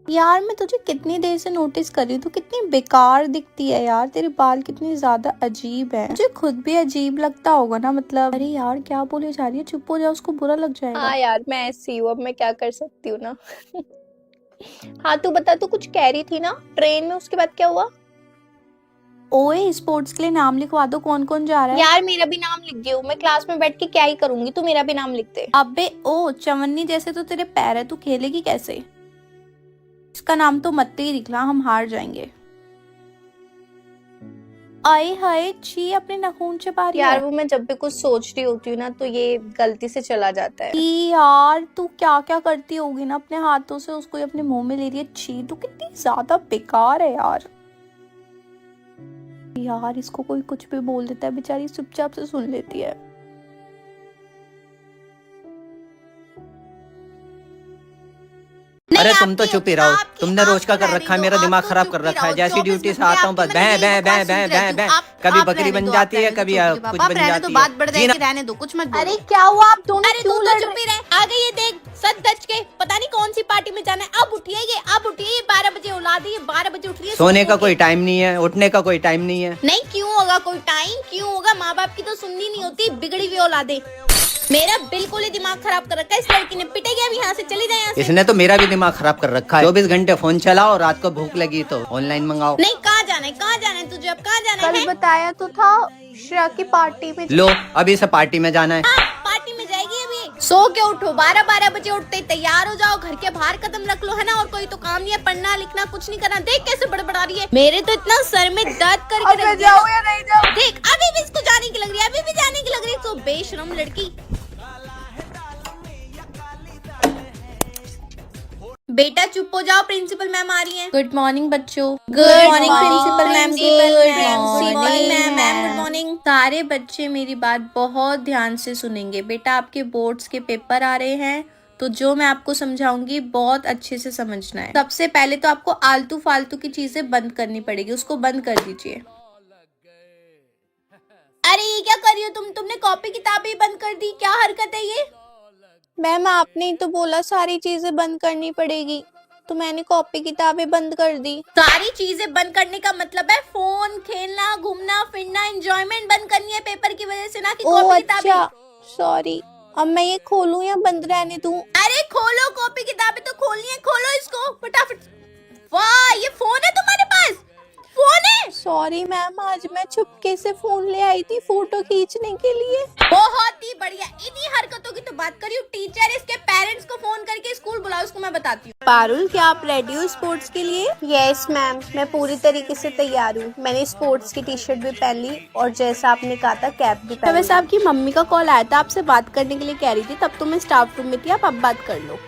यार मैं तुझे कितनी देर से नोटिस कर रही हूँ, तू कितनी बेकार दिखती है यार। तेरे बाल कितने ज्यादा अजीब है, मुझे खुद भी अजीब लगता होगा ना। मतलब अरे यार क्या बोले जा रही है, चुप हो जा, उसको बुरा लग जाएगा। हाँ यार, मैं ऐसी हूँ, अब मैं क्या कर सकती हूँ ना। हाँ तू बता, तू कुछ कह रही थी ना ट्रेन में, उसके बाद क्या हुआ? ओए स्पोर्ट्स के लिए नाम लिखवा दो, कौन कौन जा रहा है? यार मेरा भी नाम लिख दियो, मैं क्लास में बैठ के क्या ही करूंगी, तू मेरा भी नाम लिख दे। अबे ओ चवन्नी जैसे तो तेरे पैर है, तू खेलेगी कैसे? इसका नाम तो मत ही दिखला, हम हार जाएंगे। आए हाय छी, अपने नाखून चबा रही यार है। वो मैं जब भी कुछ सोच रही होती हूँ ना, तो ये गलती से चला जाता है। छी यार तू क्या क्या करती होगी ना, अपने हाथों से उसको अपने मुंह में ले रही है। छी तू कितनी ज्यादा बेकार है यार। यार इसको कोई कुछ भी बोल देता है, बेचारी चुपचाप से सुन लेती है। अरे तुम तो चुप ही रहो, तुमने रोज का कर रखा है, मेरा दिमाग खराब कर रखा है। जैसी ड्यूटी से आता हूँ बस भैं भैं भैं भैं भैं भैं, कभी बकरी बन जाती है, कभी कुछ बन जाती है। बात बढ़ जाएगी, रहने दो, कुछ मत बोलो। अरे क्या हुआ आप दोनों अरे क्यों तू लड़ तो चुप ही रहे। आ गई है देख सच दच के, पता नहीं कौन सी पार्टी में जाना है। अब उठिए ये, अब उठिए, 12 बजे औलाद है, 12 बजे उठ रही है। सोने का कोई टाइम नहीं है, उठने का कोई टाइम नहीं है। नहीं क्यों होगा कोई टाइम, क्यों होगा? माँ बाप की तो सुननी नहीं होती, बिगड़ी हुई औलादे। मेरा बिल्कुल ही दिमाग खराब कर रखा है इस लड़की ने। पिटेगी, अब यहाँ से चली जाए यहाँ से। इसने तो मेरा भी दिमाग खराब कर रखा है। 24 घंटे फोन चलाओ, रात को भूख लगी तो ऑनलाइन मंगाओ। नहीं कहाँ जाना है, कहाँ जाना है तुझे, अब कहाँ जाना कल है? बताया तो था श्रेया की पार्टी में। लो अभी से पार्टी में जाना है। हाँ, पार्टी में जाएगी अभी। सो के उठो, 12 बजे उठते ही तैयार हो जाओ, घर के बाहर कदम रख लो, है ना। और कोई तो काम नहीं है, पढ़ना लिखना कुछ नहीं करना। देख कैसे बड़बड़ा रही है, मेरे तो इतना सर में दर्द करके रख दिया। जाओ या नहीं जाओ? देख अभी भी इसको जाने की लग रही है, अभी भी जाने की लग रही है। तो बेशरम लड़की। बेटा चुप हो जाओ, प्रिंसिपल मैम आ रही हैं। गुड मॉर्निंग बच्चों। Good morning principal ma'am. Good morning ma'am, good morning. सारे बच्चे मेरी बात बहुत ध्यान से सुनेंगे। बेटा आपके बोर्ड्स के पेपर आ रहे हैं, तो जो मैं आपको समझाऊंगी बहुत अच्छे से समझना है। सबसे पहले तो आपको आलतू फालतू की चीजें बंद करनी पड़ेगी, उसको बंद कर दीजिए। अरे ये क्या कर रही हो तुमने कॉपी किताबें बंद कर दी, क्या हरकत है ये? मैम आपने ही तो बोला सारी चीजें बंद करनी पड़ेगी, तो मैंने कॉपी किताबें बंद कर दी। सारी चीजें बंद करने का मतलब है फोन, खेलना, घूमना फिरना, एंजॉयमेंट बंद करनी है पेपर की वजह से, ना कि ओह कॉपी किताबें। अच्छा सॉरी, अब मैं ये खोलूं या बंद रहने दूं? अरे खोलो, कॉपी किताबें तो खोलनी है, खोलो इसको फटाफट। वाह ये फोन है तुम्हारे पास, फोन है? सॉरी मैम, आज मैं चुपके से फोन ले आई थी फोटो खींचने के लिए। बहुत ही बढ़िया, इन्हीं हरकतों की तो बात करी हूँ। टीचर इसके पेरेंट्स को फोन करके स्कूल बुलाओ, इसको मैं बताती हूँ। पारुल क्या आप रेडी हो स्पोर्ट्स के लिए? यस मैम, मैं पूरी तरीके से तैयार हूँ। मैंने स्पोर्ट्स की टी शर्ट भी पहन ली और जैसा आपने कहा था कैप भी पहन ली। वैसे आपकी मम्मी का कॉल आया था, आपसे बात करने के लिए कह रही थी, तब तो मैं स्टाफ रूम में थी। आप अब बात कर लो।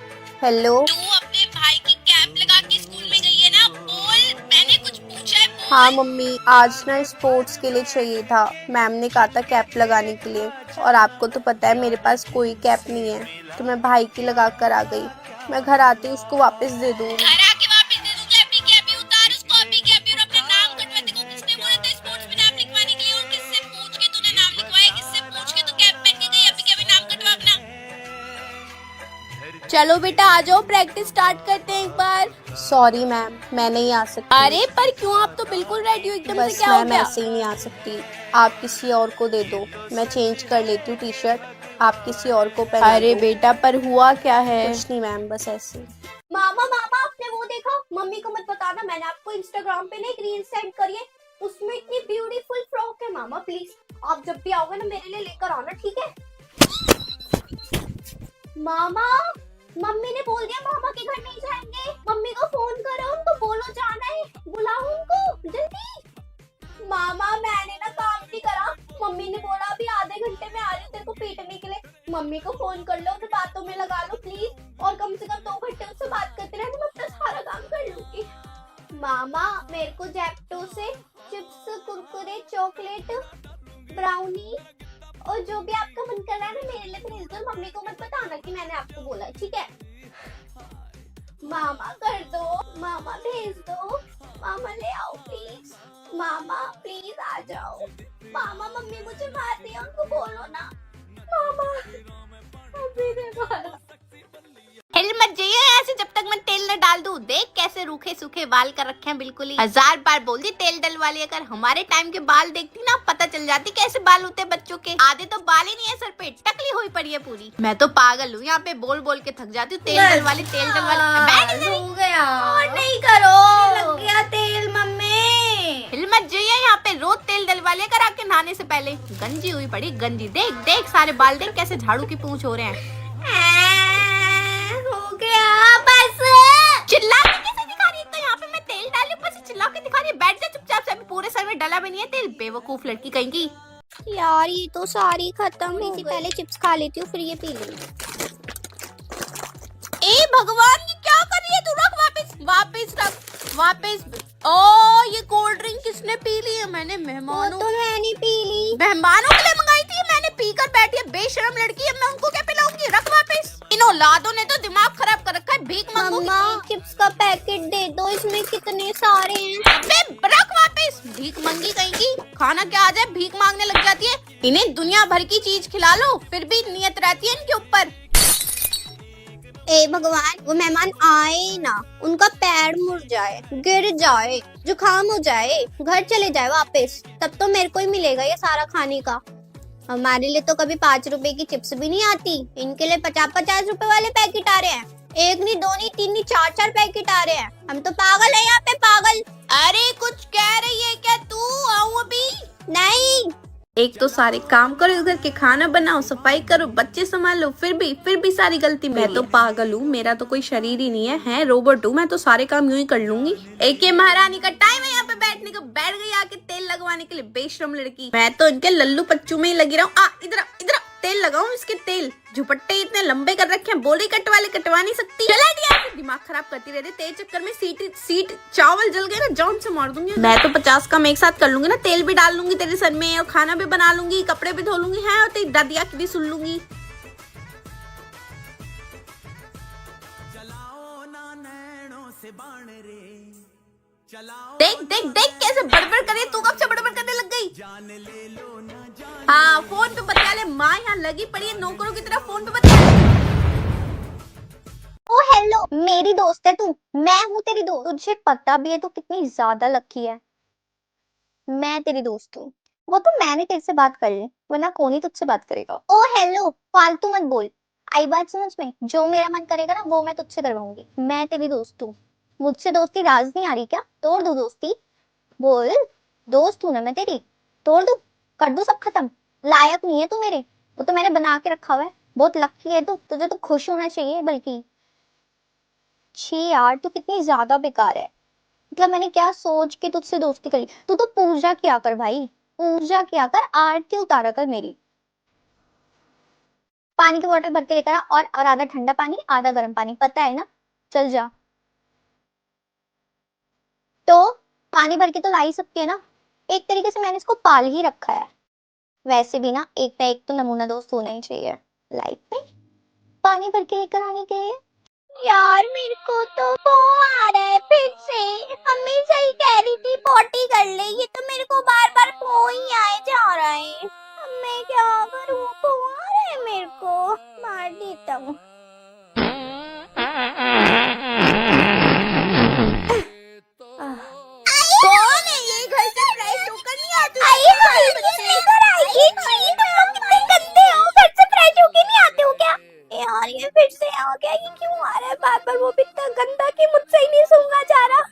हेलो। तू अपने भाई की कैप लगा के स्कूल में गई है ना? बोल, मैंने कुछ पूछा है बोल। हाँ मम्मी, आज ना स्पोर्ट्स के लिए चाहिए था, मैम ने कहा था कैप लगाने के लिए, और आपको तो पता है मेरे पास कोई कैप नहीं है, तो मैं भाई की लगा कर आ गई। मैं घर आते ही उसको वापस दे दूँ। घर आके वापस दे दूंगी, अपनी कैप भी उतार, उसको अपनी कैप भी, और अपना नाम कटवा दे। किसने बोला था स्पोर्ट्स में नाम लिखवाने के लिए, और किससे पूछ के तूने नाम लिखवाया? किससे पूछ के तू कैप पहन के गई? अभी क्या भी नाम कटवा अपना। चलो बेटा आ जाओ, प्रैक्टिस स्टार्ट करते हैं एक बार। सॉरी मैम, मैं नहीं आ सकती। अरे पर क्यों, आप तो बिल्कुल रेडी हो एकदम से, बस क्या हो मैम गया? ऐसे ही नहीं आ सकती, आप किसी और को दे दो, मैं चेंज कर लेती हूँ टी शर्ट, आप किसी और को पहना अरे दो। बेटा पर हुआ क्या है? कुछ नहीं मैम, बस ऐसे। मामा आपने वो देखा? मम्मी को मत बताना, मैंने आपको इंस्टाग्राम पे ना एक रील सेंड करी है, उसमें इतनी ब्यूटीफुल फ्रॉक है। मामा प्लीज आप जब भी आओगे ना मेरे लिए लेकर आना, ठीक है? मामा, मम्मी ने बोल दिया मामा के घर नहीं जाएंगे। मम्मी को फोन करो, उनको बोलो जाना है, बुलाओ उनको जल्दी। मामा मैंने ना काम नहीं करा, मम्मी ने बोला अभी आधे घंटे में आ रही हूँ तेरे को पीटने के लिए। मम्मी को फोन कर लो, उन्हें बातों में लगा लो प्लीज, और कम से कम 2 घंटे उससे बात करते रहना, मैं अपना सारा काम कर लूंगी। मामा मेरे को जेप्टो से चिप्स, कुरकुरे, चॉकलेट, ब्राउनी और जो भी आपका मन कर रहा है ना मेरे लिए भेज दो। मम्मी को मत बताना कि मैंने आपको बोला, ठीक है? मामा कर दो, मामा भेज दो, मामा ले आओ प्लीज, मामा प्लीज आ जाओ। मामा मम्मी मुझे मार रही है, उनको बोलो ना। मामा अभी ने मारा। हिल मत जाइए यहाँ से जब तक मैं तेल न डाल दूं? देख कैसे रूखे सूखे बाल कर रखे हैं बिल्कुल ही। 1000 बार बोल दी तेल डलवा लिया कर। हमारे टाइम के बाल देखती ना, पता चल जाती कैसे बाल होते हैं बच्चों के। आधे तो बाल ही नहीं है सर पे, टकली हुई पड़ी है पूरी। मैं तो पागल हूँ, यहाँ पे बोल बोल के थक जाती हूँ। तेल डलवा ली, तेल डलवा ली। हो गया और नहीं करो, लग गया तेल मम्मी। हिम्मत जो है यहाँ पे रोज तेल डलवा लिया कर आके नहाने से पहले। गंजी हुई पड़ी गंजी। देख देख सारे बाल देख कैसे झाड़ू की पूंछ हो रहे हैं। हो गया बस। चिल्ला के कैसे दिखा रही है? तो यहाँ पे मैं तेल डाली ऊपर से चिल्ला के दिखा रही है। बैठ जा चुपचाप से, अभी पूरे सर में डला भी नहीं है तेल। बेवकूफ लड़की कहीं की। यार ये तो सारी खत्म हो गई। पहले चिप्स खा लेती हूँ फिर ये पी लूंगी। ए भगवान ये क्या कर रही है तू? रख वापस वापस रख वापस। ओ ये कोल्ड ड्रिंक किसने पी ली है? मैंने मेहमानों तो मैंने पी ली। मेहमानों के लिए मंगाई थी, मैंने पीकर बैठी है। बेशरम लड़की है, मैं उनको क्या पिलाऊंगी? रख वापस। इन औलादों ने तो दिमाग खराब कर रखा है। भीख मांगो। मम्मा चिप्स का पैकेट दे दो, इसमें कितने सारे हैं। अबे रख वापस। भीख मंगी कहीं की। खाना क्या आ जाए भीख मांगने लग जाती है। इन्हें दुनिया भर की चीज खिला लो फिर भी नियत रहती है इनके ऊपर। ए भगवान, वो मेहमान आए ना, उनका पैर मुड़ जाए, गिर जाए, जुकाम हो जाए, घर चले जाए वापस, तब तो मेरे को ही मिलेगा ये सारा खाने का। हमारे लिए तो कभी 5 रुपए की चिप्स भी नहीं आती, इनके लिए 50-50 रुपए वाले पैकेट आ रहे हैं। एक नहीं, दो नहीं, तीन नहीं, 4-4 पैकेट आ रहे हैं। हम तो पागल है यहाँ पे, पागल। अरे कुछ कह रही है क्या तू? आऊं अभी? नहीं, एक तो सारे काम करो, घर के खाना बनाओ, सफाई करो, बच्चे संभालो, फिर भी सारी गलती मैं तो पागल हूँ। मेरा तो कोई शरीर ही नहीं है रोबोट हूँ मैं तो। सारे काम यूं ही कर लूंगी। एक ये महारानी का टाइम है यहाँ पे बैठने का। बैठ गई आके तेल लगवाने के लिए, बेशरम लड़की। मैं तो इनके लल्लू पच्चू में ही लगी रहूं। इधर इधर तेल लगाऊं इसके। तेल झुपट्टे इतने लंबे कर रखे हैं, बोले कट वाले कटवा नहीं सकती। चला दिया, दिमाग खराब करती रहती। तेल चक्कर में सीट चावल जल गए ना, जान से मार दूंगी। मैं तो 50 काम एक साथ कर लूंगी ना। तेल भी डाल लूंगी तेरे सर में, और खाना भी बना लूंगी, कपड़े भी धो लूंगी है, और तेरी दादिया की भी सुन लूंगी। देख देख देख कैसे बड़बड़ करे। तू कब से बड़बड़ करने लग गई? हाँ फोन पे बता ले। माँ यहाँ लगी पड़ी है नौकरों की तरह, फोन पे बता। ओ हेलो, मेरी दोस्त है तू, मैं हूँ तेरी दोस्त। तुझे पता भी है तू कितनी ज्यादा लकी है। मैं तेरी दोस्त हूँ। वो तो मैंने तेरे से बात कर ली, वरना कौन ही तुझसे बात करेगा। ओ हेलो, फालतू मत बोल। आई बात समझ में? जो मेरा मन करेगा ना वो मैं तुझसे करवाऊंगी। मैं तेरी दोस्त हूँ, मुझसे दोस्ती राज नहीं आ रही क्या? तोड़ दू दोस्ती? बोल, दोस्त हूँ ना मैं तेरी, तोड़ दू, कर दू सब खत्म। लायक नहीं है तू मेरे, वो तो मैंने बना के रखा हुआ है। बहुत लकी है तू, तुझे तो खुश होना चाहिए बल्कि। छी यार, तू कितनी ज्यादा बेकार है। मतलब मैंने क्या सोच के तुझसे दोस्ती करी? तू तो पूजा किया कर भाई, पूजा किया कर, आरती उतारा कर मेरी। पानी की बोतल भर के लेकर आ, और आधा ठंडा पानी आधा गर्म पानी, पता है ना? चल जा। तो पानी भर के तो ला ही सकती है ना। एक तरीके से मैंने इसको पाल ही रखा है। वैसे भी ना एक तो नमूना दोस्त होना ही चाहिए लाइफ में, पानी भर के लेकर आने के लिए। यार मेरे को तो आ रहा है फिर से। मम्मी सही कह रही थी पॉटी कर ले, ये तो मेरे को बार बार ही आए जा रहा है। अब मैं क्या करूँ? आ रहा है मेरे को, मार देता हूँ। कौन है ये? घर से फ्रेश होकर नहीं आती? कितने गंदे हो, घर से फ्रेश होके नहीं आते हो क्या? यार ये फिर से आ गया, ये क्यों आ रहा है बार बार? वो भी इतना गंदा कि मुझसे ही नहीं सूंघा जा रहा।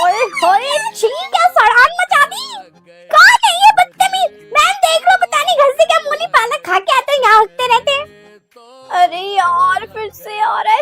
ओए होए, छी क्या सड़ान मचा दी। कौन है ये बदतमीज? मैम देख लो, पता नहीं घर से क्या मूली पालक खा के आते हैं, यहाँ हकते रहते हैं। अरे यार फिर से आ रहा